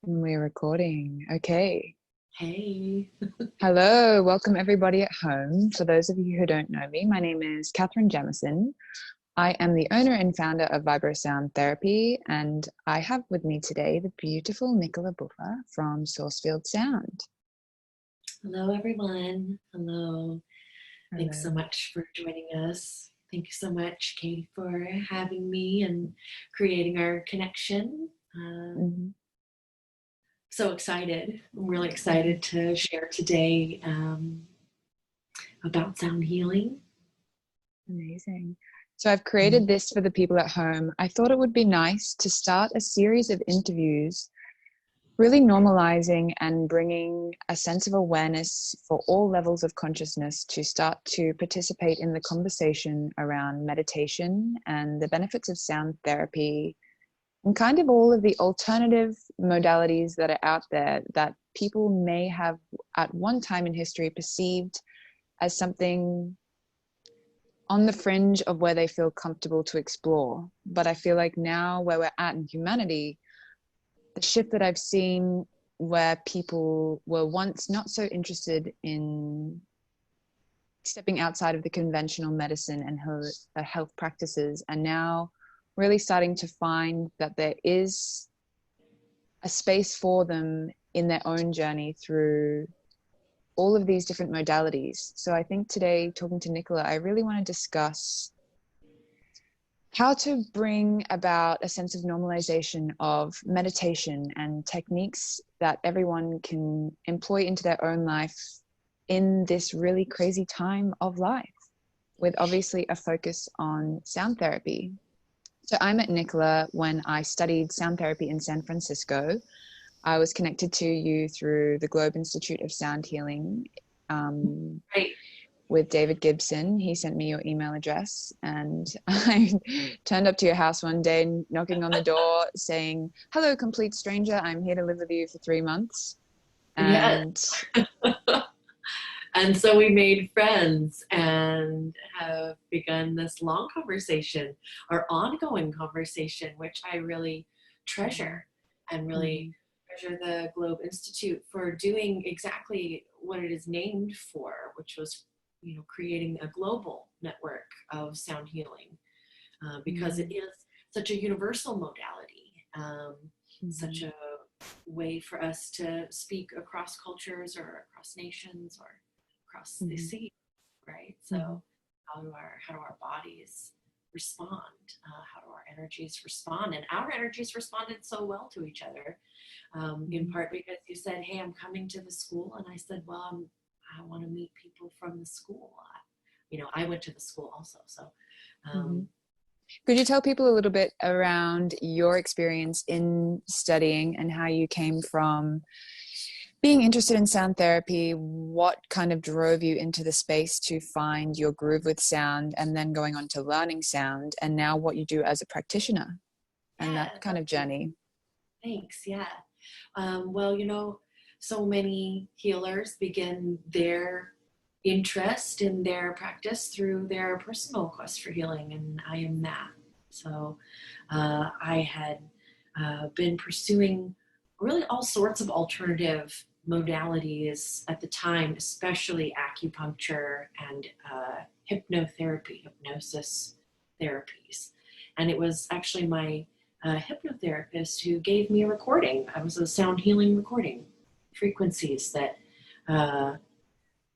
We're recording. Okay. Hey. Hello. Welcome, everybody at home. For those of you who don't know me, my name is Catherine Jamison. I am the owner and founder of Vibrosound Therapy, and I have with me today the beautiful Nicola Buffa from Sourcefield Sound. Hello, everyone. Hello. Thanks so Hello. much for joining us. Thank you so much, Katie, for having me and creating our connection. Mhm. So excited. I'm really excited to share today about sound healing. Amazing. So I've created this for the people at home. I thought it would be nice to start a series of interviews really normalizing and bringing a sense of awareness for all levels of consciousness to start to participate in the conversation around meditation and the benefits of sound therapy and kind of all of the alternative modalities that are out there that people may have at one time in history perceived as something on the fringe of where they feel comfortable to explore. But I feel like now where we're at in humanity, the shift that I've seen where people were once not so interested in stepping outside of the conventional medicine and health practices, and now really starting to find that there is a space for them in their own journey through all of these different modalities. So I think today, talking to Nicola, I really want to discuss how to bring about a sense of normalization of meditation and techniques that everyone can employ into their own life in this really crazy time of life, with obviously a focus on sound therapy. So I met Nicola when I studied sound therapy in San Francisco. I was connected to you through the Globe Institute of Sound Healing. Right. With David Gibson. He sent me your email address, and I turned up to your house one day knocking on the door saying, "Hello, complete stranger. I'm here to live with you for 3 months." Yes. And And so we made friends and have begun this long conversation, or ongoing conversation, which I really treasure and really treasure the Globe Institute for doing exactly what it is named for, which was, creating a global network of sound healing, because it is such a universal modality, such a way for us to speak across cultures or across nations or across the sea, right? So how do our bodies respond? How do our energies respond? And our energies responded so well to each other, in part because you said, "Hey, I'm coming to the school," and I said, "Well, I want to meet people from the school." I went to the school also, so. Could you tell people a little bit around your experience in studying and how you came from being interested in sound therapy? What kind of drove you into the space to find your groove with sound, and then going on to learning sound, and now what you do as a practitioner and Yeah, that kind of journey? thanks. Yeah. Well, so many healers begin their interest in their practice through their personal quest for healing, and I am that. So I had been pursuing really all sorts of alternative modalities at the time, especially acupuncture and hypnotherapy, hypnosis therapies. And it was actually my hypnotherapist who gave me a recording. I was a sound healing recording frequencies that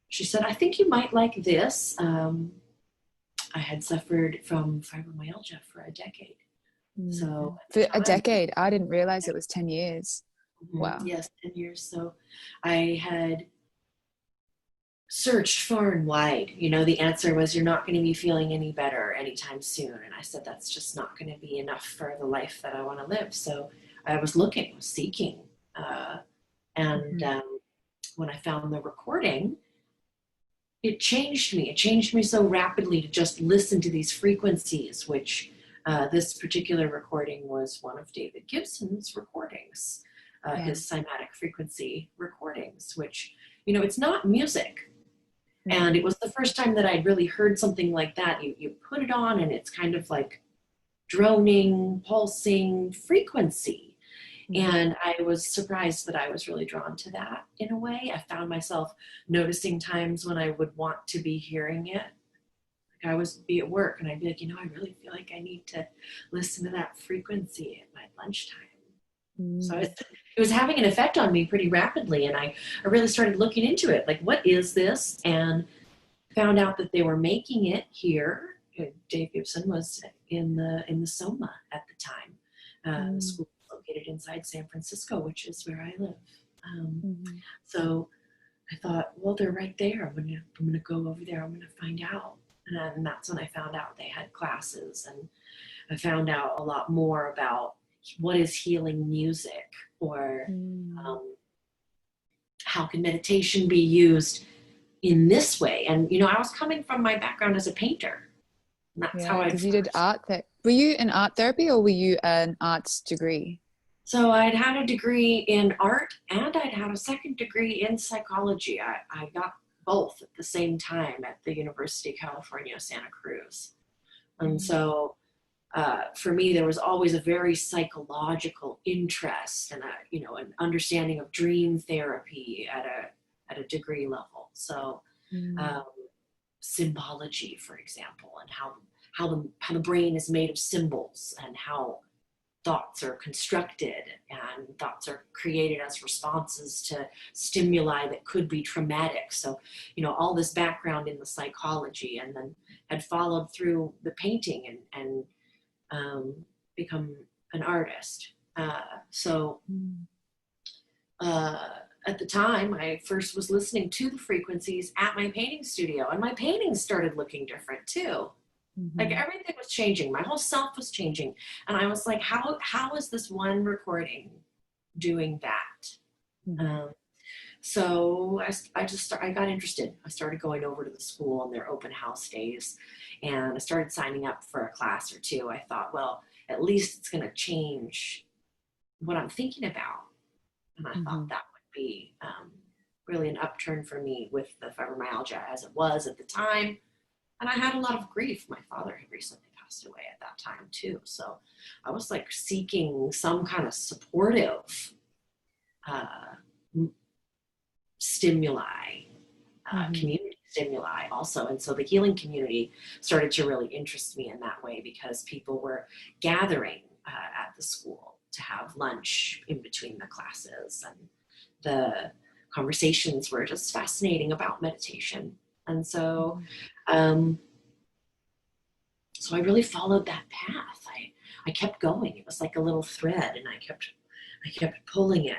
she said, "I think you might like this." I had suffered from fibromyalgia for a decade. So at For the a time, decade. I didn't realize it was 10 years. Wow. yes, 10 years. So I had searched far and wide. The answer was, "You're not going to be feeling any better anytime soon." And I said, "That's just not going to be enough for the life that I want to live." So I was looking, seeking. And when I found the recording, it changed me. It changed me so rapidly to just listen to these frequencies, which this particular recording was one of David Gibson's recordings, his cymatic frequency recordings, which, it's not music. And it was the first time that I'd really heard something like that. You put it on and it's kind of like droning, pulsing frequency. And I was surprised that I was really drawn to that in a way. I found myself noticing times when I would want to be hearing it. Like I was be at work and I'd be like, I really feel like I need to listen to that frequency at my lunchtime. So it was having an effect on me pretty rapidly. And I really started looking into it. Like, what is this? And found out that they were making it here. Dave Gibson was in the Soma at the time. The school was located inside San Francisco, which is where I live. So I thought, well, they're right there. I'm gonna go over there. I'm gonna find out. And that's when I found out they had classes, and I found out a lot more about what is healing music, or how can meditation be used in this way. And I was coming from my background as a painter. And that's how because you did art. Were you in art therapy, or were you an arts degree? So I'd had a degree in art, and I'd had a second degree in psychology. I got both at the same time at the University of California, Santa Cruz. And so for me, there was always a very psychological interest and an understanding of dream therapy at a degree level. So symbology, for example, and how the brain is made of symbols, and how thoughts are constructed, and thoughts are created as responses to stimuli that could be traumatic. So, all this background in the psychology, and then had followed through the painting and become an artist. At the time, I first was listening to the frequencies at my painting studio, and my paintings started looking different too. Like everything was changing. My whole self was changing. And I was like, how is this one recording doing that? So I got interested. I started going over to the school on their open house days, and I started signing up for a class or two. I thought, well, at least it's going to change what I'm thinking about. And I thought that would be really an upturn for me with the fibromyalgia as it was at the time. And I had a lot of grief. My father had recently passed away at that time too. So I was like seeking some kind of supportive stimuli, community stimuli also. And so the healing community started to really interest me in that way, because people were gathering at the school to have lunch in between the classes. And the conversations were just fascinating about meditation. And so, so I really followed that path. I kept going. It was like a little thread, and I kept pulling it,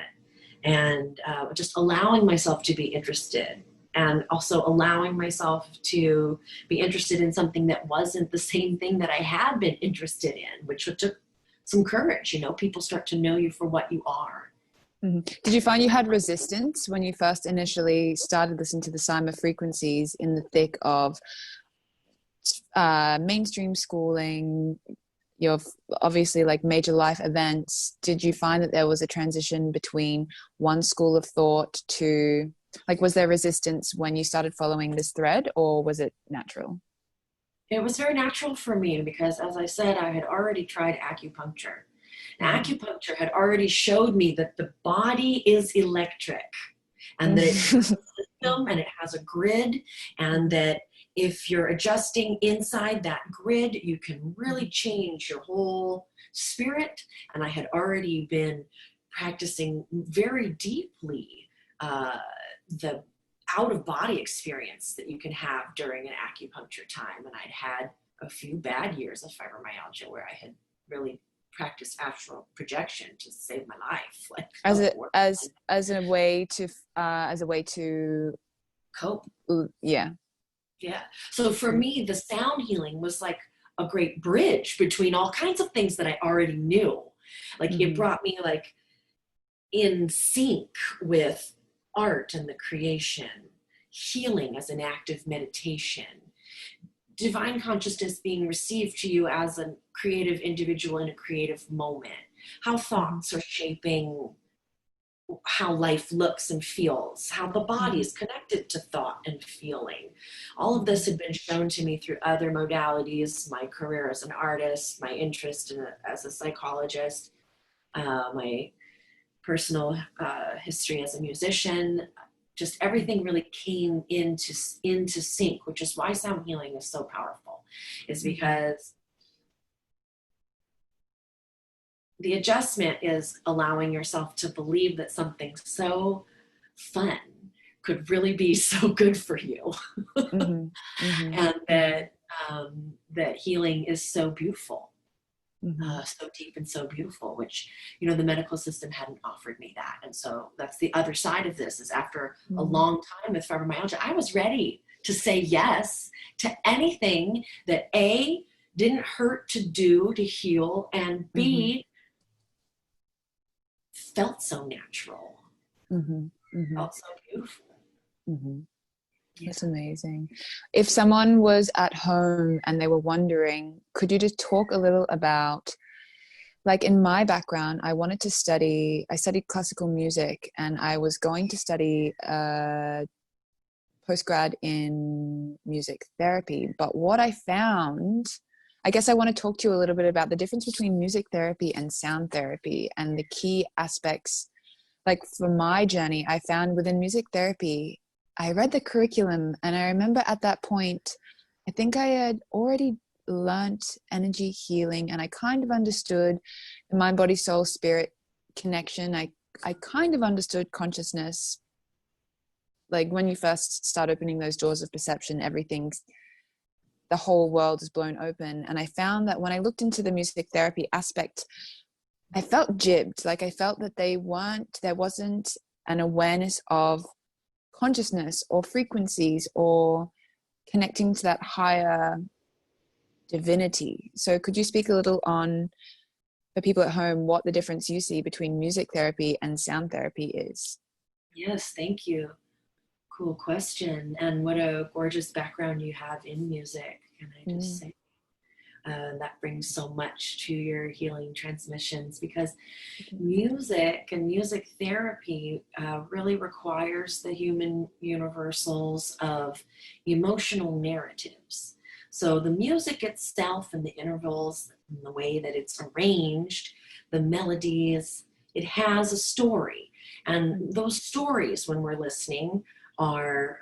and just allowing myself to be interested, and also allowing myself to be interested in something that wasn't the same thing that I had been interested in, which took some courage. People start to know you for what you are. Did you find you had resistance when you first initially started listening to the Cyma frequencies in the thick of mainstream schooling, your obviously like major life events? Did you find that there was a transition between one school of thought to, like, was there resistance when you started following this thread, or was it natural? It was very natural for me, because as I said, I had already tried acupuncture. Acupuncture had already showed me that the body is electric, and that it has a system and it has a grid, and that if you're adjusting inside that grid, you can really change your whole spirit. And I had already been practicing very deeply the out-of-body experience that you can have during an acupuncture time. And I'd had a few bad years of fibromyalgia where I had really practice astral projection to save my life, like as a way to cope. Yeah. So for me, the sound healing was like a great bridge between all kinds of things that I already knew. Like it brought me like in sync with art and the creation, healing as an active meditation, divine consciousness being received to you as a creative individual in a creative moment, how thoughts are shaping how life looks and feels, how the body is connected to thought and feeling. All of this had been shown to me through other modalities, my career as an artist, my interest as a psychologist, my personal history as a musician, just everything really came into sync, which is why sound healing is so powerful, is because the adjustment is allowing yourself to believe that something so fun could really be so good for you. And that healing is so beautiful, so deep and so beautiful, which, you know, the medical system hadn't offered me that. And so that's the other side of this, is after a long time with fibromyalgia, I was ready to say yes to anything that A, didn't hurt to do to heal, and B, felt so natural, felt so beautiful. That's amazing. If someone was at home and they were wondering, could you just talk a little about, like, in my background, I studied classical music, and I was going to study postgrad in music therapy. But what I found, I guess I want to talk to you a little bit about the difference between music therapy and sound therapy, and the key aspects. Like, for my journey, I found within music therapy, I read the curriculum, and I remember at that point, I think I had already learnt energy healing, and I kind of understood the mind, body, soul, spirit connection. I kind of understood consciousness. Like, when you first start opening those doors of perception, the whole world is blown open. And I found that when I looked into the music therapy aspect, I felt jibbed. Like, I felt that there wasn't an awareness of consciousness or frequencies or connecting to that higher divinity. So could you speak a little on, for people at home, what the difference you see between music therapy and sound therapy is? Yes, thank you. Cool question. And what a gorgeous background you have in music, can I just say? That brings so much to your healing transmissions, because music and music therapy really requires the human universals of emotional narratives. So the music itself and the intervals and the way that it's arranged, the melodies, it has a story. And those stories, when we're listening, are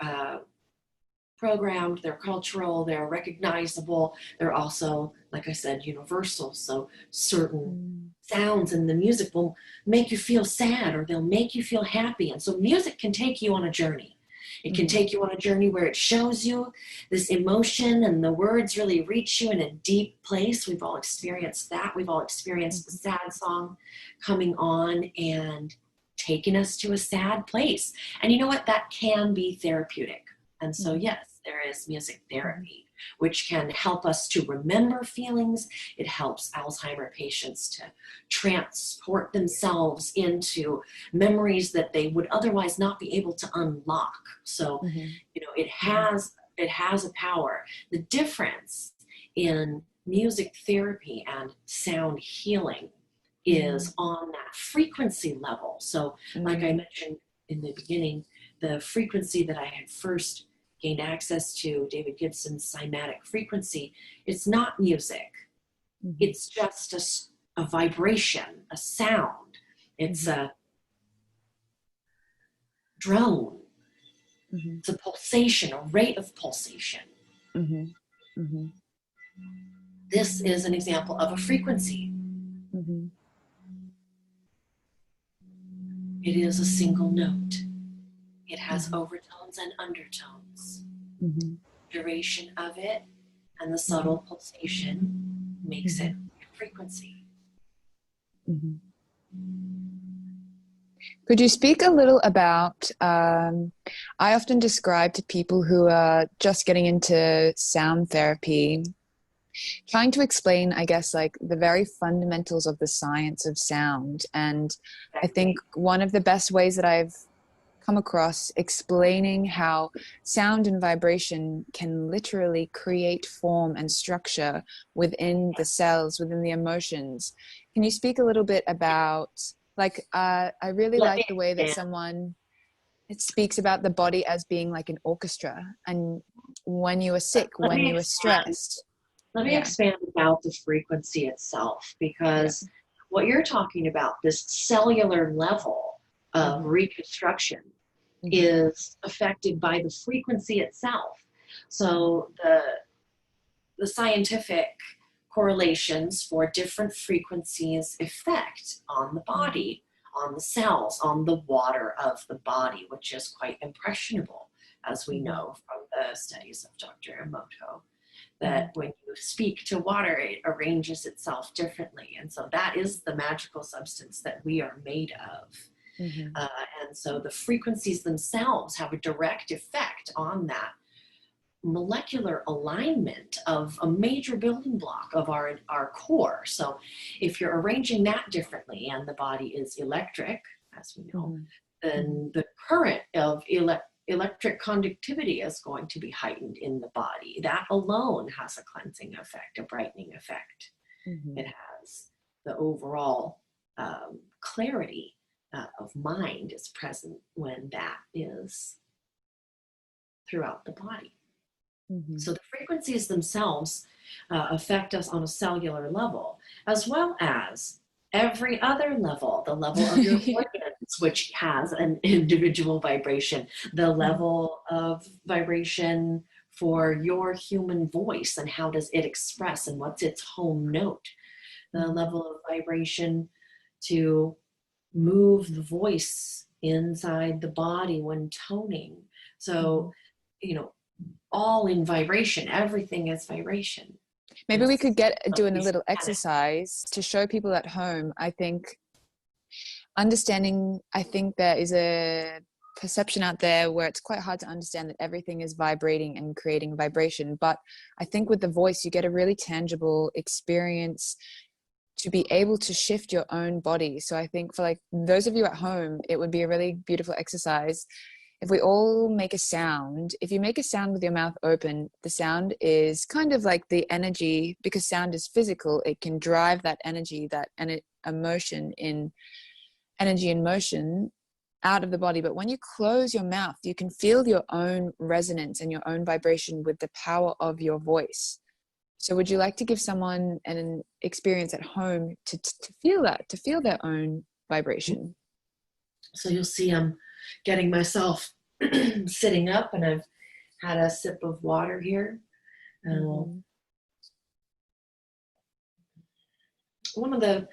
programmed, they're cultural, they're recognizable, they're also, like I said, universal. So certain sounds in the music will make you feel sad, or they'll make you feel happy. And so music can take you on a journey. It can take you on a journey where it shows you this emotion, and the words really reach you in a deep place. We've all experienced that. We've all experienced the sad song coming on and taking us to a sad place. And you know what? That can be therapeutic. And so, yes, there is music therapy, which can help us to remember feelings. It helps Alzheimer patients to transport themselves into memories that they would otherwise not be able to unlock. So, you know, it has a power. The difference in music therapy and sound healing is on that frequency level. So, like I mentioned in the beginning, the frequency that I had first gained access to, David Gibson's cymatic frequency, it's not music. It's just a vibration, a sound. It's a drone. It's a pulsation, a rate of pulsation. This is an example of a frequency. It is a single note. It has overtones and undertones. Duration of it and the subtle pulsation makes it a frequency. Could you speak a little about, I often describe to people who are just getting into sound therapy, trying to explain, I guess, like the very fundamentals of the science of sound. And I think one of the best ways that I've come across explaining how sound and vibration can literally create form and structure within the cells, within the emotions. Can you speak a little bit about, like, I really like the way that it speaks about the body as being like an orchestra, and when you are sick, when you are stressed. Let me expand about the frequency itself, because what you're talking about, this cellular level of reconstruction, is affected by the frequency itself. So the scientific correlations for different frequencies effect on the body, on the cells, on the water of the body, which is quite impressionable, as we know from the studies of Dr. Emoto, that when you speak to water, it arranges itself differently. And so that is the magical substance that we are made of. And so the frequencies themselves have a direct effect on that molecular alignment of a major building block of our core. So if you're arranging that differently, and the body is electric, as we know, then the current of electric conductivity is going to be heightened in the body. That alone has a cleansing effect, a brightening effect. It has the overall clarity of mind is present when that is throughout the body. So the frequencies themselves affect us on a cellular level, as well as every other level, the level of your organs, which has an individual vibration, the level of vibration for your human voice and how does it express and what's its home note, the level of vibration to move the voice inside the body when toning. So, all in vibration, everything is vibration. Maybe we could doing a little exercise to show people at home. I think there is a perception out there where it's quite hard to understand that everything is vibrating and creating vibration. But I think with the voice, you get a really tangible experience to be able to shift your own body. So I think for like those of you at home, it would be a really beautiful exercise. If we all make a sound, if you make a sound with your mouth open, the sound is kind of like the energy, because sound is physical, it can drive that energy, energy in motion out of the body. But when you close your mouth, you can feel your own resonance and your own vibration with the power of your voice. So would you like to give someone an experience at home to feel that, to feel their own vibration? So you'll see I'm getting myself sitting up, and I've had a sip of water here. One of the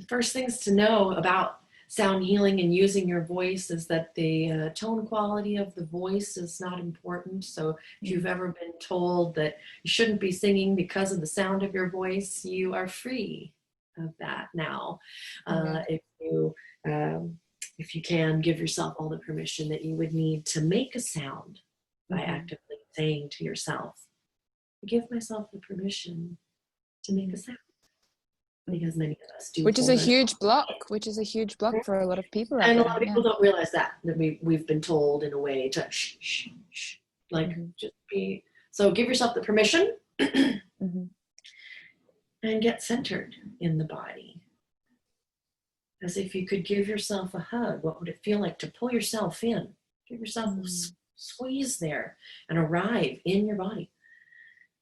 first things to know about sound healing and using your voice is that the tone quality of the voice is not important. So if you've ever been told that you shouldn't be singing because of the sound of your voice, you are free of that now. If you can, give yourself all the permission that you would need to make a sound by actively saying to yourself, I give myself the permission to make a sound. Because many of us do. Which is a huge block for a lot of people. And a lot of people don't realize that we've been told in a way to shh, like just be. So give yourself the permission and get centered in the body. As if you could give yourself a hug. What would it feel like to pull yourself in? Give yourself a squeeze there and arrive in your body.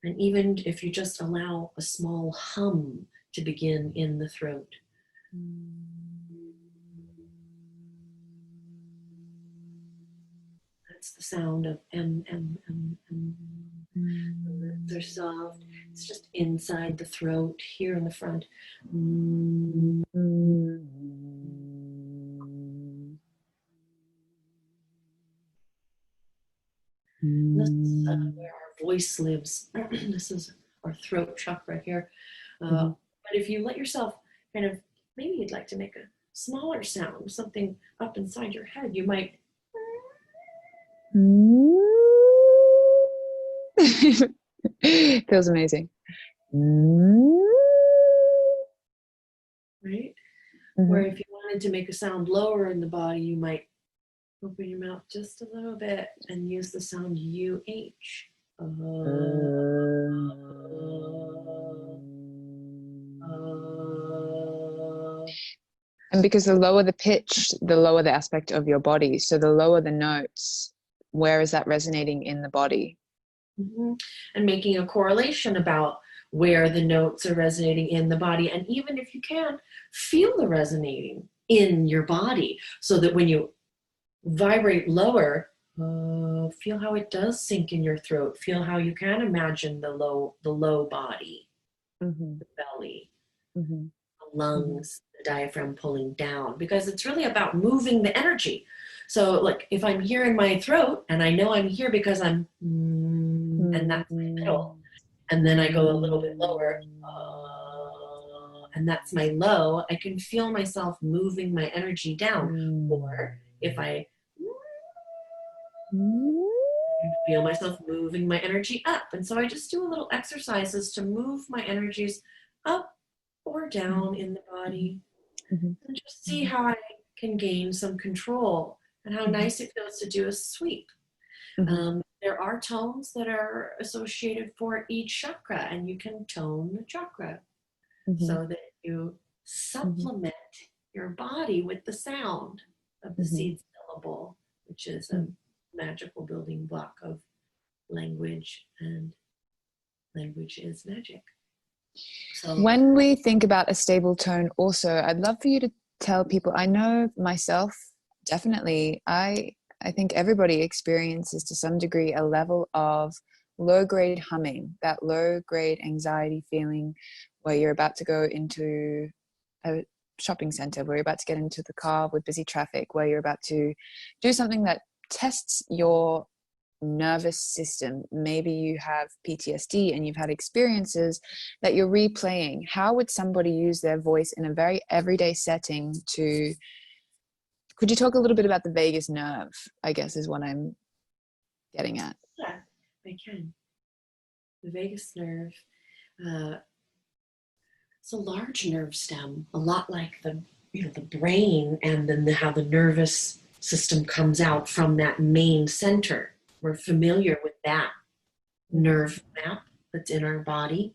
And even if you just allow a small hum to begin in the throat. That's the sound of M, M, M, M. The lips are soft. It's just inside the throat, here in the front. This is where our voice lives. This is our throat chakra here. But if you let yourself kind of, maybe you'd like to make a smaller sound, something up inside your head, you might. Feels amazing. Right? Or if you wanted to make a sound lower in the body, you might open your mouth just a little bit and use the sound UH. And because the lower the pitch, the lower the aspect of your body. So the lower the notes, where is that resonating in the body? And making a correlation about where the notes are resonating in the body. And even if you can, feel the resonating in your body, so that when you vibrate lower, feel how it does sink in your throat. Feel how you can imagine the low body, Mm-hmm. the belly, Mm-hmm. the lungs, the diaphragm pulling down, because it's really about moving the energy. So like if I'm here in my throat and I know I'm here because I'm and that's my middle, and then I go a little bit lower, and that's my low, I can feel myself moving my energy down. Or if I feel myself moving my energy up. And so I just do a little exercises to move my energies up or down in the body, and just see how I can gain some control, and how nice it feels to do a sweep. There are tones that are associated for each chakra, and you can tone the chakra so that you supplement your body with the sound of the seed syllable, which is a magical building block of language, and language is magic. So when we think about a stable tone also, I'd love for you to tell people, I know myself, definitely, I think everybody experiences to some degree a level of low-grade humming, that low-grade anxiety feeling where you're about to go into a shopping center, where you're about to get into the car with busy traffic, where you're about to do something that tests your nervous system. Maybe you have PTSD and you've had experiences that you're replaying. How would somebody use their voice in a very everyday setting to... Could you talk a little bit about the vagus nerve, I guess is what I'm getting at? yeah, I can. The vagus nerve, it's a large nerve stem, a lot like the brain, and then how the nervous system comes out from that main center. We're familiar with that nerve map that's in our body.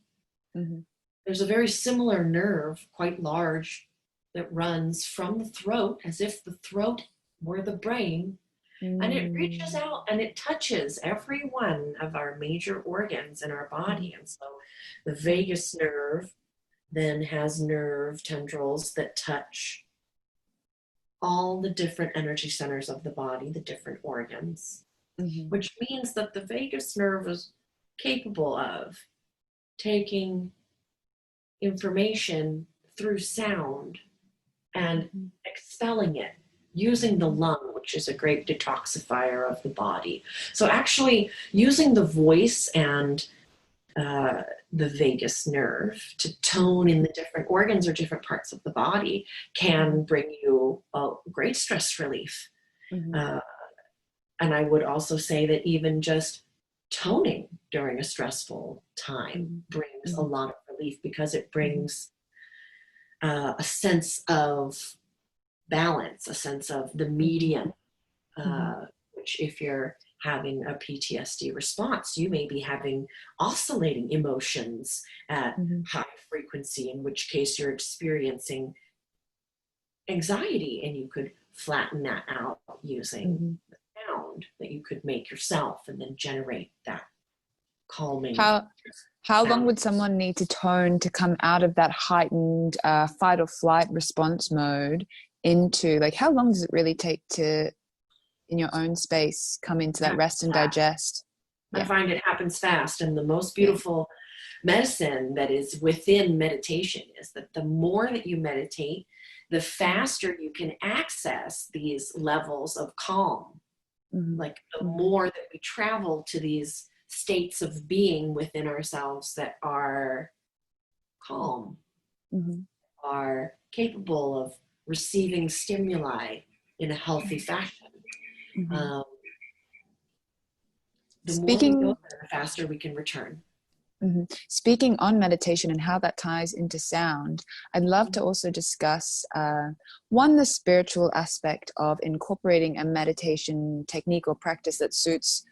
There's a very similar nerve, quite large, that runs from the throat, as if the throat were the brain, and it reaches out and it touches every one of our major organs in our body. And so the vagus nerve then has nerve tendrils that touch all the different energy centers of the body, the different organs, which means that the vagus nerve is capable of taking information through sound and expelling it using the lung, which is a great detoxifier of the body. So actually using the voice and the vagus nerve to tone in the different organs or different parts of the body can bring you a great stress relief. And I would also say that even just toning during a stressful time brings a lot of relief, because it brings a sense of balance, a sense of the median, which if you're having a PTSD response, you may be having oscillating emotions at high frequency, in which case you're experiencing anxiety, and you could flatten that out using the sound that you could make yourself, and then generate that calming. How long would someone need to tone to come out of that heightened fight or flight response mode into, like, how long does it really take to, in your own space, come into that rest and digest? I find it happens fast. And the most beautiful medicine that is within meditation is that the more that you meditate, the faster you can access these levels of calm. Like the more that we travel to these states of being within ourselves that are calm, are capable of receiving stimuli in a healthy fashion. The more we go there, the faster we can return. Speaking on meditation and how that ties into sound, I'd love to also discuss the spiritual aspect of incorporating a meditation technique or practice that suits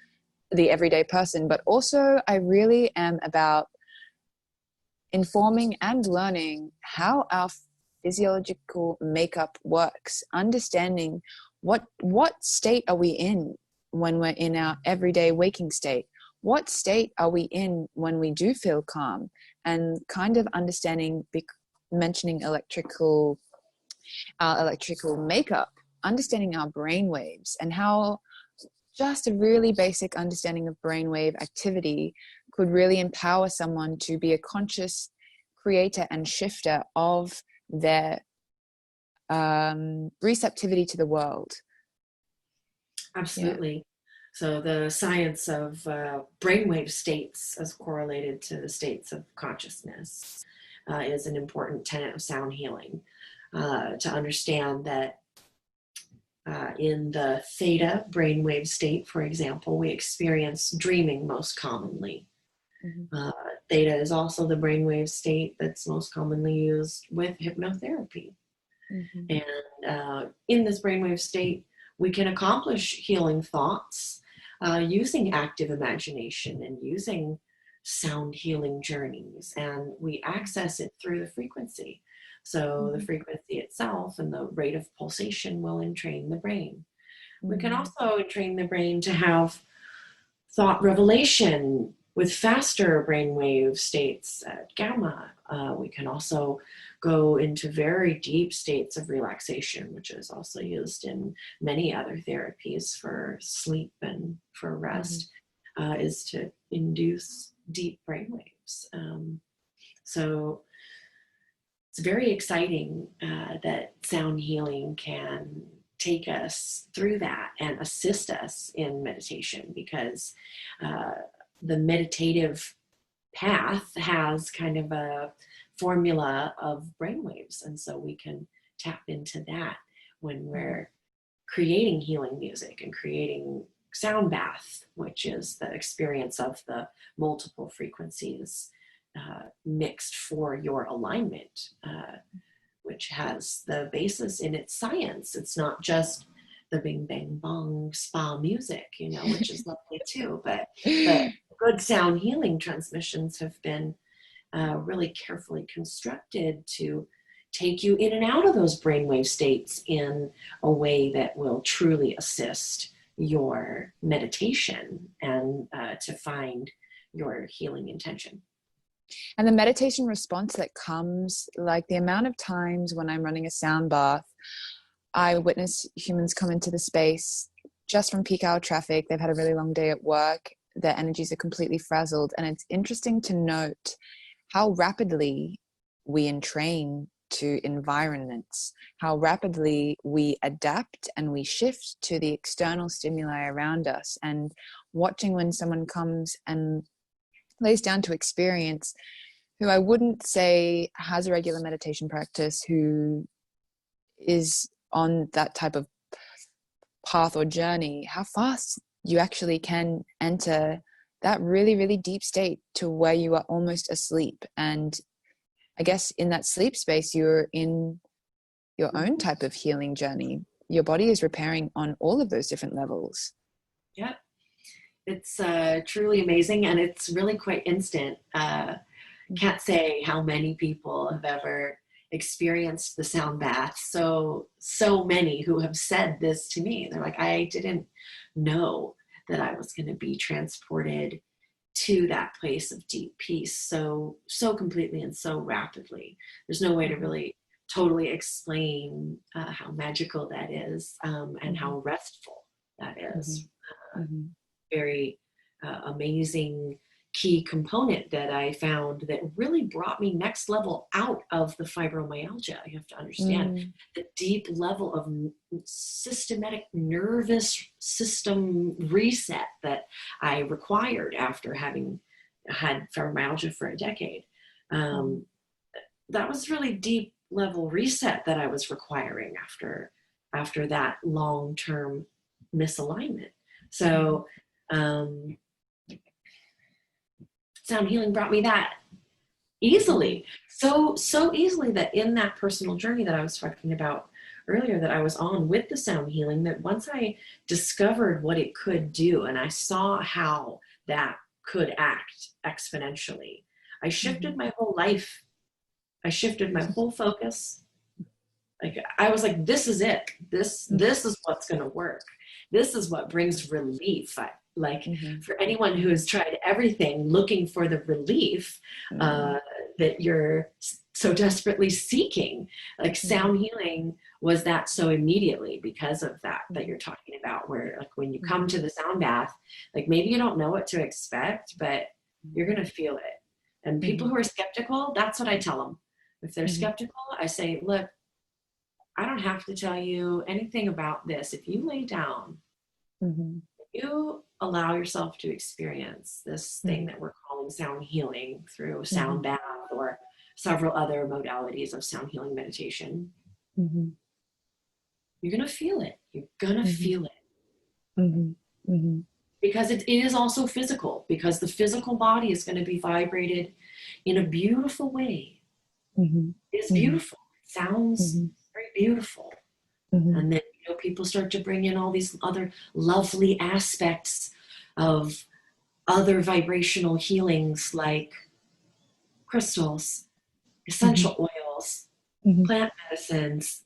the everyday person, but also I really am about informing and learning how our physiological makeup works, understanding what state are we in when we're in our everyday waking state, what state are we in when we do feel calm, and kind of understanding mentioning electrical makeup, understanding our brain waves, and how just a really basic understanding of brainwave activity could really empower someone to be a conscious creator and shifter of their receptivity to the world. Absolutely. So the science of brainwave states as correlated to the states of consciousness is an important tenet of sound healing. To understand that in the theta brainwave state, for example, we experience dreaming most commonly. Mm-hmm. Theta is also the brainwave state that's most commonly used with hypnotherapy. Mm-hmm. And in this brainwave state, we can accomplish healing thoughts using active imagination and using sound healing journeys. And we access it through the frequency. So the frequency itself and the rate of pulsation will entrain the brain. We can also entrain the brain to have thought revelation with faster brainwave states at gamma. We can also go into very deep states of relaxation, which is also used in many other therapies for sleep and for rest, is to induce deep brainwaves. So it's very exciting that sound healing can take us through that and assist us in meditation, because the meditative path has kind of a formula of brainwaves. And so we can tap into that when we're creating healing music and creating sound bath, which is the experience of the multiple frequencies mixed for your alignment, which has the basis in its science. It's not just the bing bang bong spa music, which is lovely too, but good sound healing transmissions have been really carefully constructed to take you in and out of those brainwave states in a way that will truly assist your meditation and to find your healing intention. And the meditation response that comes, like the amount of times when I'm running a sound bath, I witness humans come into the space just from peak hour traffic. They've had a really long day at work. Their energies are completely frazzled. And it's interesting to note how rapidly we entrain to environments, how rapidly we adapt and we shift to the external stimuli around us. And watching when someone comes and lays down to experience, who I wouldn't say has a regular meditation practice, who is on that type of path or journey, how fast you actually can enter that really, really deep state to where you are almost asleep. And I guess in that sleep space, you're in your own type of healing journey. Your body is repairing on all of those different levels. Yeah. It's truly amazing, and it's really quite instant. Can't say how many people have ever experienced the sound bath. So many who have said this to me. They're like, I didn't know that I was going to be transported to that place of deep peace so completely and so rapidly. There's no way to really totally explain how magical that is, and how restful that is. Very amazing key component that I found that really brought me next level out of the fibromyalgia. You have to understand the deep level of systematic nervous system reset that I required after having had fibromyalgia for a decade. That was really deep level reset that I was requiring after that long-term misalignment. So sound healing brought me that easily, so easily, that in that personal journey that I was talking about earlier that I was on with the sound healing, that once I discovered what it could do and I saw how that could act exponentially, I shifted my whole life. I shifted my whole focus. Like, I was like, this is it. This is what's going to work. This is what brings relief. For anyone who has tried everything looking for the relief, that you're so desperately seeking. Like sound healing was that so immediately because of that you're talking about, where like when you come to the sound bath, like maybe you don't know what to expect, but you're going to feel it. And people who are skeptical, that's what I tell them. If they're skeptical, I say, look, I don't have to tell you anything about this. If you lay down, you allow yourself to experience this thing that we're calling sound healing through sound bath or several other modalities of sound healing meditation, you're going to feel it. You're going to feel it. Because it is also physical, because the physical body is going to be vibrated in a beautiful way. It's beautiful. It sounds very beautiful. And then, you know, people start to bring in all these other lovely aspects of other vibrational healings, like crystals, essential oils, plant medicines,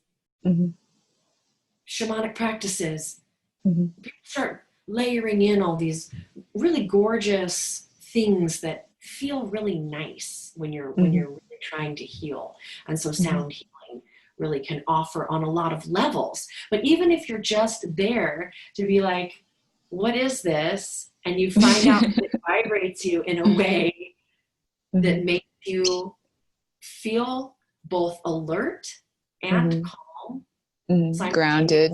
shamanic practices. People start layering in all these really gorgeous things that feel really nice when you're really trying to heal. And so sound healing really can offer on a lot of levels. But even if you're just there to be like, what is this? And you find out that it vibrates you in a way that makes you feel both alert and calm, grounded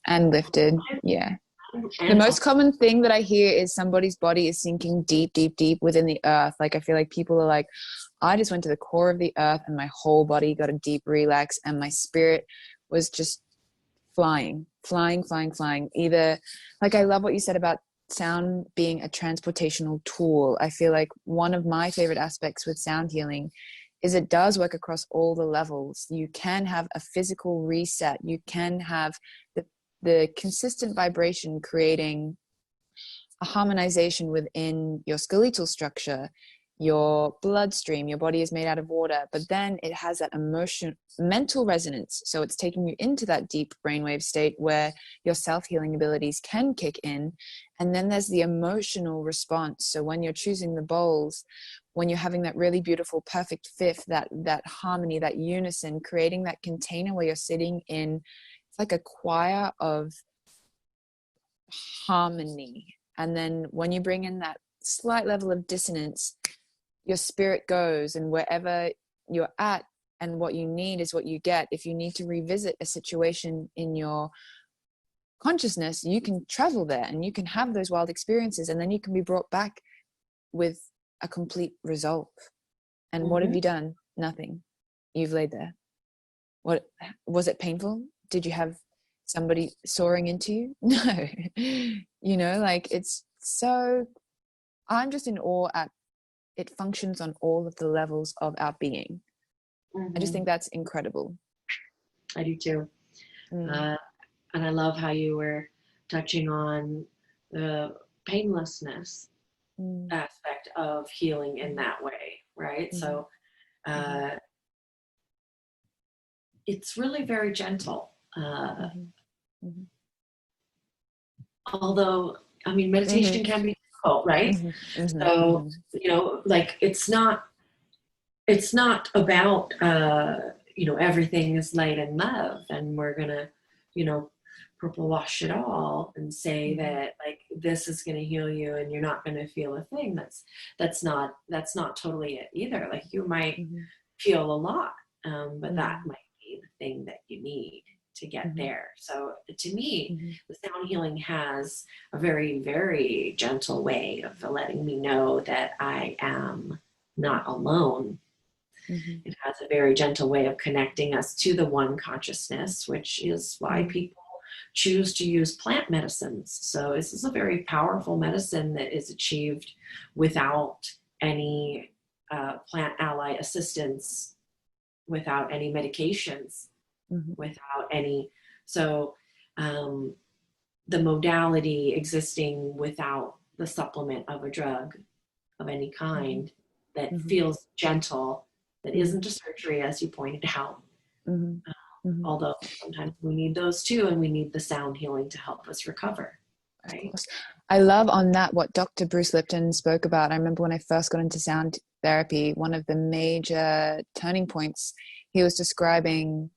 and lifted. Yeah. The most common thing that I hear is somebody's body is sinking deep, deep, deep within the earth. Like, I feel like people are like, I just went to the core of the earth and my whole body got a deep relax and my spirit was just flying. Either, like, I love what you said about sound being a transportational tool. I feel like one of my favorite aspects with sound healing is it does work across all the levels. You can have a physical reset. You can have the consistent vibration creating a harmonization within your skeletal structure, your bloodstream. Your body is made out of water, but then it has that mental resonance. So it's taking you into that deep brainwave state where your self-healing abilities can kick in. And then there's the emotional response. So when you're choosing the bowls, when you're having that really beautiful, perfect fifth, that harmony, that unison, creating that container where you're sitting in, it's like a choir of harmony. And then when you bring in that slight level of dissonance, your spirit goes, and wherever you're at and what you need is what you get. If you need to revisit a situation in your consciousness, you can travel there and you can have those wild experiences, and then you can be brought back with a complete result. And what have you done? Nothing. You've laid there. What was it? Painful? Did you have somebody soaring into you? No. You know, like, it's so, I'm just in awe at it functions on all of the levels of our being. I just think that's incredible. I do too. And I love how you were touching on the painlessness aspect of healing in that way, right? So it's really very gentle. Although, I mean, meditation can be difficult, right? So, you know, like, it's not about, you know, everything is light and love and we're gonna, you know, purple wash it all and say that, like, this is going to heal you and you're not going to feel a thing. That's not totally it either. Like, you might feel a lot, but that might be the thing that you need to get there. So to me, the sound healing has a very, very gentle way of letting me know that I am not alone. It has a very gentle way of connecting us to the one consciousness, which is why people choose to use plant medicines. So this is a very powerful medicine that is achieved without any plant ally assistance, without any medications, without any, so the modality existing without the supplement of a drug of any kind that feels gentle, that isn't a surgery, as you pointed out. Although sometimes we need those too, and we need the sound healing to help us recover. Right? Of course. I love on that what Dr. Bruce Lipton spoke about. I remember when I first got into sound therapy, one of the major turning points, he was describing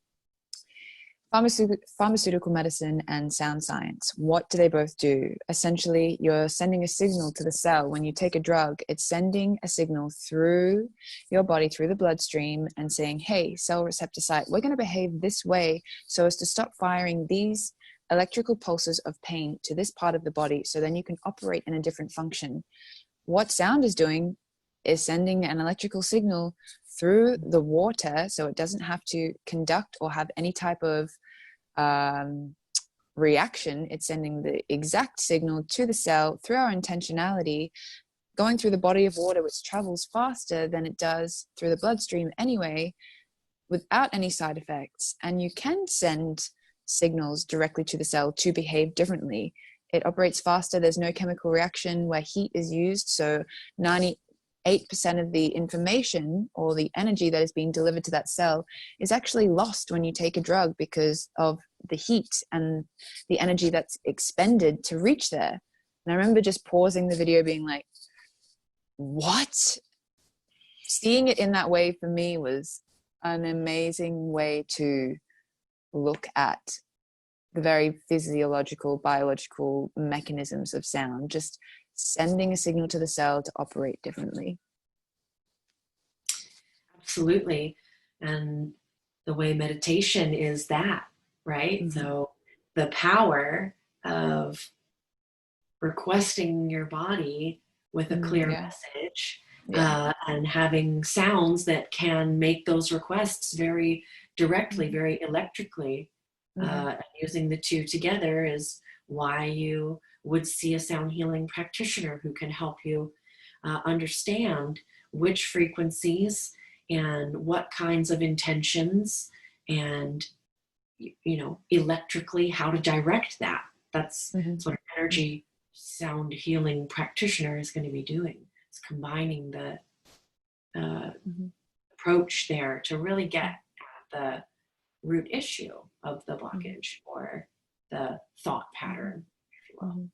pharmaceutical medicine and sound science. What do they both do? Essentially, you're sending a signal to the cell. When you take a drug, it's sending a signal through your body, through the bloodstream, and saying, hey, cell receptor site, we're going to behave this way so as to stop firing these electrical pulses of pain to this part of the body, so then you can operate in a different function. What sound is doing is sending an electrical signal through the water, so it doesn't have to conduct or have any type of reaction. It's sending the exact signal to the cell through our intentionality, going through the body of water, which travels faster than it does through the bloodstream anyway, without any side effects. And you can send signals directly to the cell to behave differently. It operates faster. There's no chemical reaction where heat is used. So 98% of the information or the energy that is being delivered to that cell is actually lost when you take a drug because of the heat and the energy that's expended to reach there. And I remember just pausing the video being like, what? Seeing it in that way for me was an amazing way to look at the very physiological, biological mechanisms of sound, just sending a signal to the cell to operate differently. Absolutely. And the way meditation is that, right? Mm-hmm. So the power of requesting your body with a clear message and having sounds that can make those requests very directly, very electrically. Using the two together is why you would see a sound healing practitioner who can help you understand which frequencies and what kinds of intentions and, you know, electrically how to direct that. That's what an energy sound healing practitioner is going to be doing. It's combining the approach there to really get at the root issue of the blockage or the thought pattern, if you will.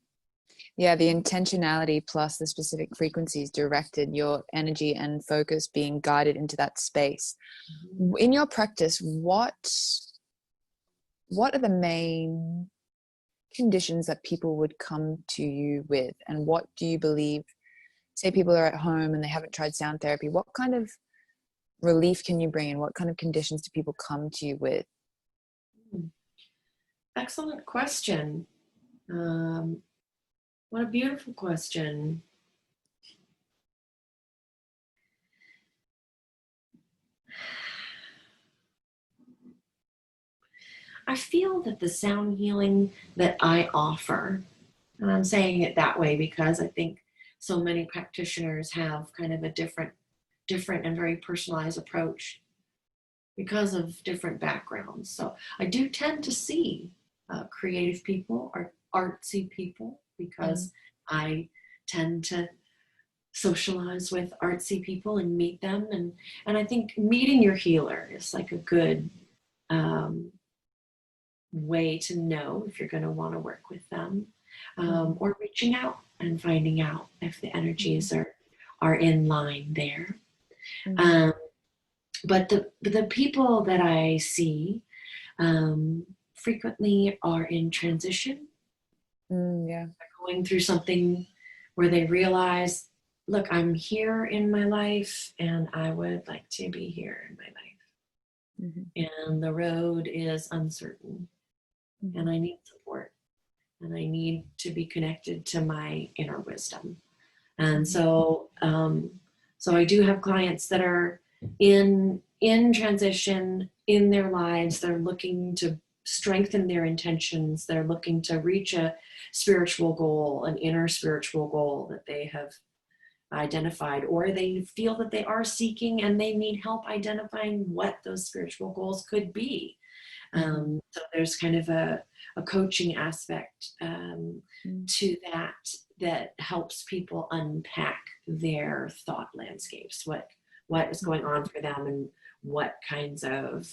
Yeah, the intentionality plus the specific frequencies directed, your energy and focus being guided into that space. In your practice, what are the main conditions that people would come to you with, and what do you believe, say people are at home and they haven't tried sound therapy, what kind of relief can you bring in? What kind of conditions do people come to you with? Excellent question. What a beautiful question. I feel that the sound healing that I offer, and I'm saying it that way because I think so many practitioners have kind of a different and very personalized approach because of different backgrounds. So I do tend to see creative people or artsy people because I tend to socialize with artsy people and meet them. And I think meeting your healer is like a good way to know if you're going to want to work with them, or reaching out and finding out if the energies are in line there. But the people that I see frequently are in transition. They're going through something where they realize, look, I'm here in my life and I would like to be here in my life. And the road is uncertain. And I need support. And I need to be connected to my inner wisdom. And so I do have clients that are in transition in their lives. They're looking to strengthen their intentions. They're looking to reach a spiritual goal, an inner spiritual goal that they have identified, or they feel that they are seeking and they need help identifying what those spiritual goals could be. So there's kind of a coaching aspect to that helps people unpack their thought landscapes. What is going on for them, and what kinds of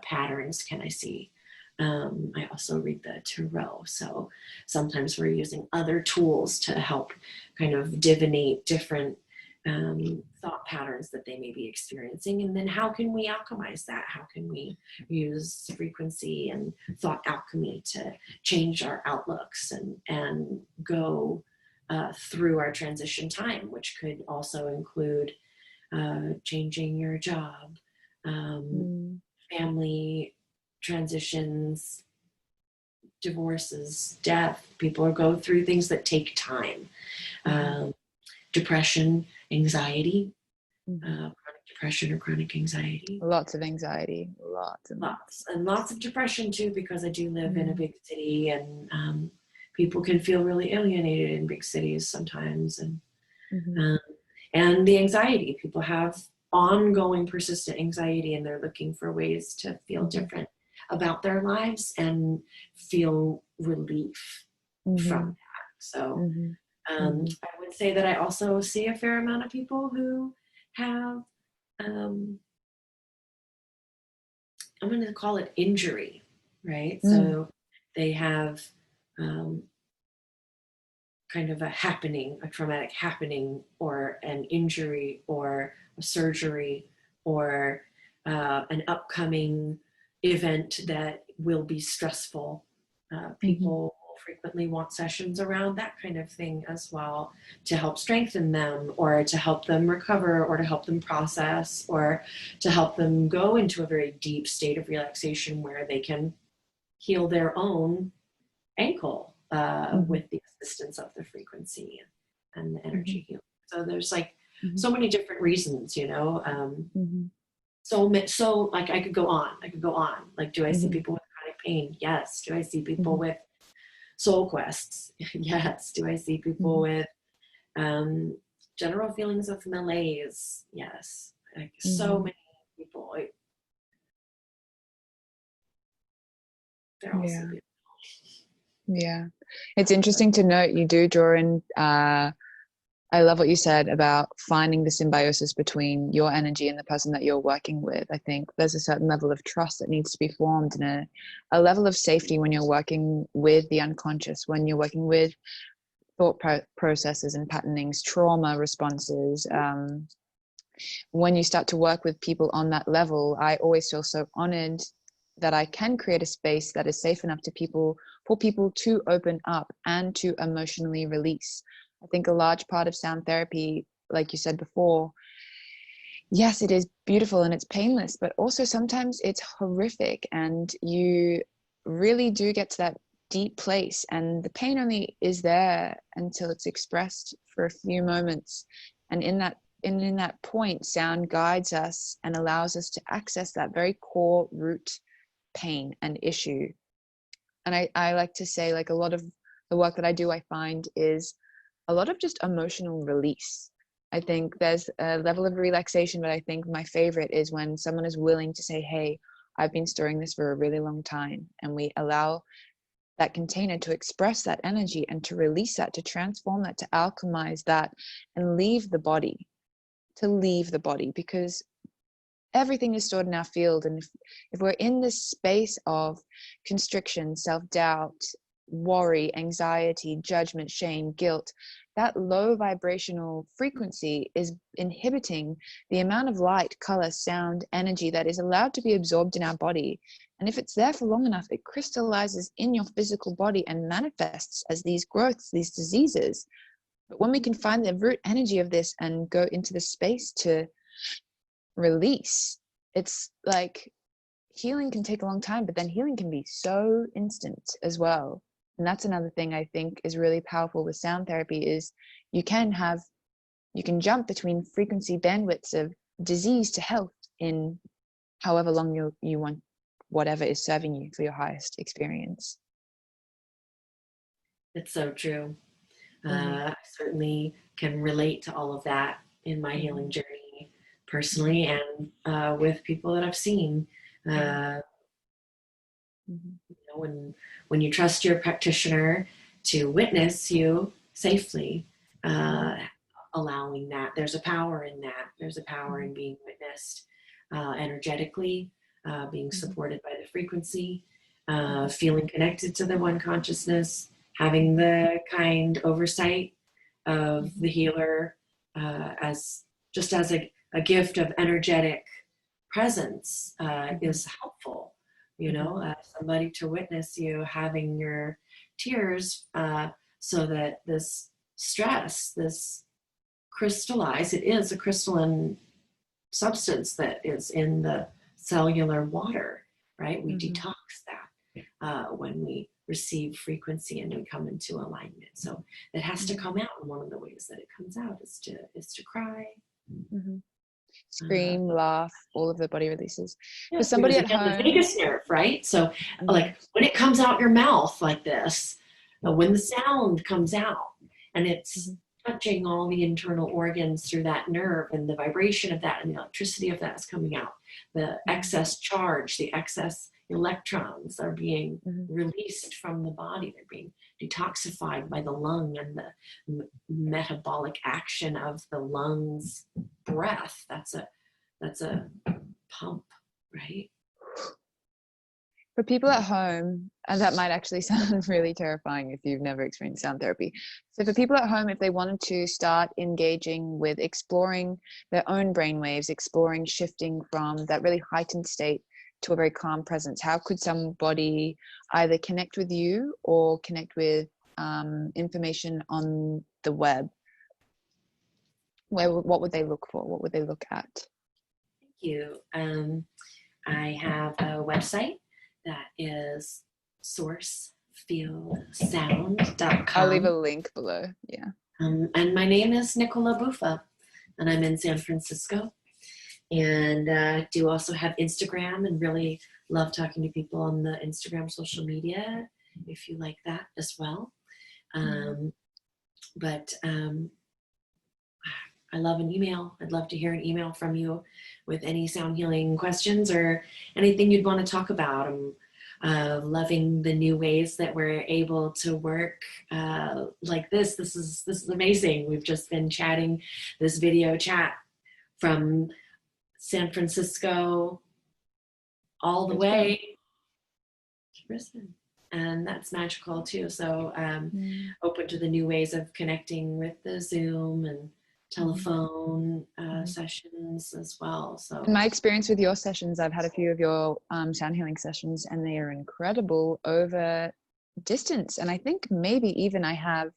patterns can I see? I also read the tarot, so sometimes we're using other tools to help kind of divinate different thought patterns that they may be experiencing, and then how can we alchemize that? How can we use frequency and thought alchemy to change our outlooks and go through our transition time, which could also include changing your job, family transitions, divorces, death. People go through things that take time. Depression, anxiety, chronic depression or chronic anxiety. Lots of anxiety, lots of depression too, because I do live in a big city, and people can feel really alienated in big cities sometimes, and the anxiety. People have ongoing, persistent anxiety, and they're looking for ways to feel different about their lives and feel relief from that. So. I would say that I also see a fair amount of people who have, I'm going to call it injury, right? So they have kind of a happening, a traumatic happening, or an injury, or a surgery, or an upcoming event that will be stressful. People frequently want sessions around that kind of thing as well, to help strengthen them, or to help them recover, or to help them process, or to help them go into a very deep state of relaxation where they can heal their own ankle with the assistance of the frequency and the energy healing. So there's like so many different reasons, you know. So like I could go on. Like, do I see people with chronic pain? Yes. Do I see people with soul quests? Yes. Do I see people with general feelings of malaise? Yes. Like so many people. They're also beautiful. Yeah. It's interesting to note you do draw in, I love what you said about finding the symbiosis between your energy and the person that you're working with. I think there's a certain level of trust that needs to be formed, and a level of safety when you're working with the unconscious, when you're working with thought processes and patternings, trauma responses. When you start to work with people on that level, I always feel so honored that I can create a space that is safe enough for people to open up and to emotionally release. I think a large part of sound therapy, like you said before, yes, it is beautiful and it's painless, but also sometimes it's horrific, and you really do get to that deep place, and the pain only is there until it's expressed for a few moments. And in that point, sound guides us and allows us to access that very core root pain and issue. And I like to say, like, a lot of the work that I do, I find, is a lot of just emotional release. I think there's a level of relaxation, but I think my favorite is when someone is willing to say, hey, I've been storing this for a really long time, and we allow that container to express that energy and to release that, to transform that, to alchemize that, and leave the body, because everything is stored in our field. And if we're in this space of constriction, self-doubt, worry, anxiety, judgment, shame, guilt, that low vibrational frequency is inhibiting the amount of light, color, sound, energy that is allowed to be absorbed in our body. And if it's there for long enough, it crystallizes in your physical body and manifests as these growths, these diseases. But when we can find the root energy of this and go into the space to release, it's like healing can take a long time, but then healing can be so instant as well. And that's another thing I think is really powerful with sound therapy, is you can jump between frequency bandwidths of disease to health in however long you want, whatever is serving you for your highest experience. It's so true. I certainly can relate to all of that in my healing journey personally, and with people that I've seen. You know, when you trust your practitioner to witness you safely, allowing that, there's a power in that. There's a power in being witnessed energetically, being supported by the frequency, feeling connected to the one consciousness, having the kind oversight of the healer, as just as a gift of energetic presence is helpful. You know, somebody to witness you having your tears, so that this stress, this crystallized, it is a crystalline substance that is in the cellular water, right? We detox that when we receive frequency and we come into alignment. So it has to come out, and one of the ways that it comes out is to cry, scream, laugh, all of the body releases. Yeah, For somebody because at again, home, the vagus nerve, right? So like when it comes out your mouth like this, when the sound comes out and it's touching all the internal organs through that nerve, and the vibration of that and the electricity of that is coming out, the excess charge, the excess electrons are being released from the body. They're being detoxified by the lung and the metabolic action of the lungs breath. That's a pump, right? for people at home, and that might actually sound really terrifying if you've never experienced sound therapy. So for people at home, if they wanted to start engaging with exploring their own brainwaves, exploring shifting from that really heightened state to a very calm presence, how could somebody either connect with you or connect with information on the web? What would they look for? What would they look at? Thank you. I have a website that is sourcefieldsound.com. I'll leave a link below. Yeah. And my name is Nicola Buffa, and I'm in San Francisco. And do also have Instagram, and really love talking to people on the Instagram social media, if you like that as well. But I love an email. I'd love to hear an email from you with any sound healing questions or anything you'd want to talk about. I'm loving the new ways that we're able to work like this. This is amazing. We've just been chatting this video chat from San Francisco all the way to Brisbane. And that's magical too. So open to the new ways of connecting with the Zoom and telephone sessions as well. So in my experience with your sessions, I've had a few of your sound healing sessions, and they are incredible over distance. And I think maybe even I have,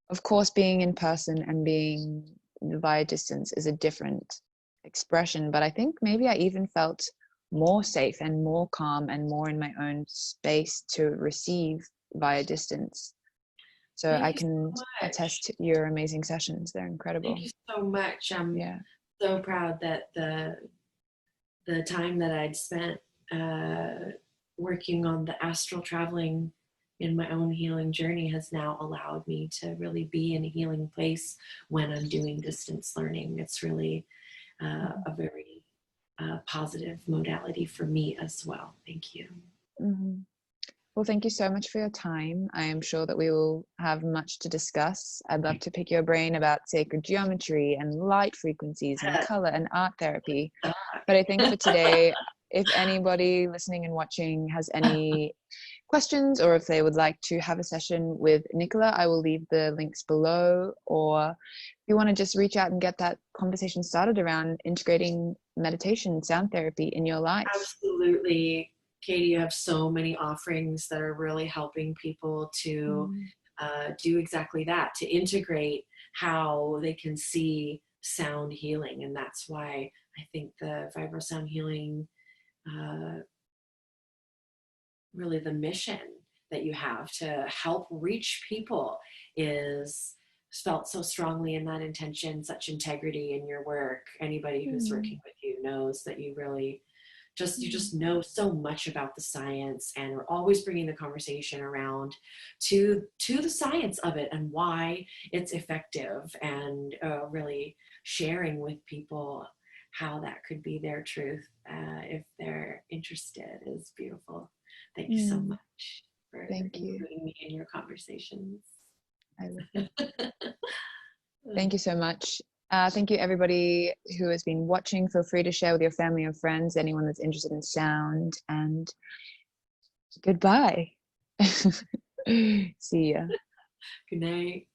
of course, being in person and being via distance is a different expression, but I think maybe I even felt more safe and more calm and more in my own space to receive via distance. So I can attest to your amazing sessions. They're incredible. Thank you so much. I'm so proud that the time that I'd spent working on the astral traveling in my own healing journey has now allowed me to really be in a healing place when I'm doing distance learning. It's really a very positive modality for me as well. Thank you. Well, thank you so much for your time. I am sure that we will have much to discuss. I'd love to pick your brain about sacred geometry and light frequencies and color and art therapy. But I think for today, if anybody listening and watching has any questions, or if they would like to have a session with Nicola, I will leave the links below. Or if you want to just reach out and get that conversation started around integrating meditation, sound therapy in your life. Absolutely. Katie, you have so many offerings that are really helping people to do exactly that, to integrate how they can see sound healing. And that's why I think the vibro sound healing, really the mission that you have to help reach people is felt so strongly in that intention, such integrity in your work. Anybody who's working with you knows that you really you just know so much about the science, and we're always bringing the conversation around to the science of it and why it's effective, and really sharing with people how that could be their truth if they're interested is beautiful. Thank you so much for including me in your conversations. I love it. Thank you so much. Thank you, everybody who has been watching. Feel free to share with your family or friends, anyone that's interested in sound, and goodbye. See ya. Good night.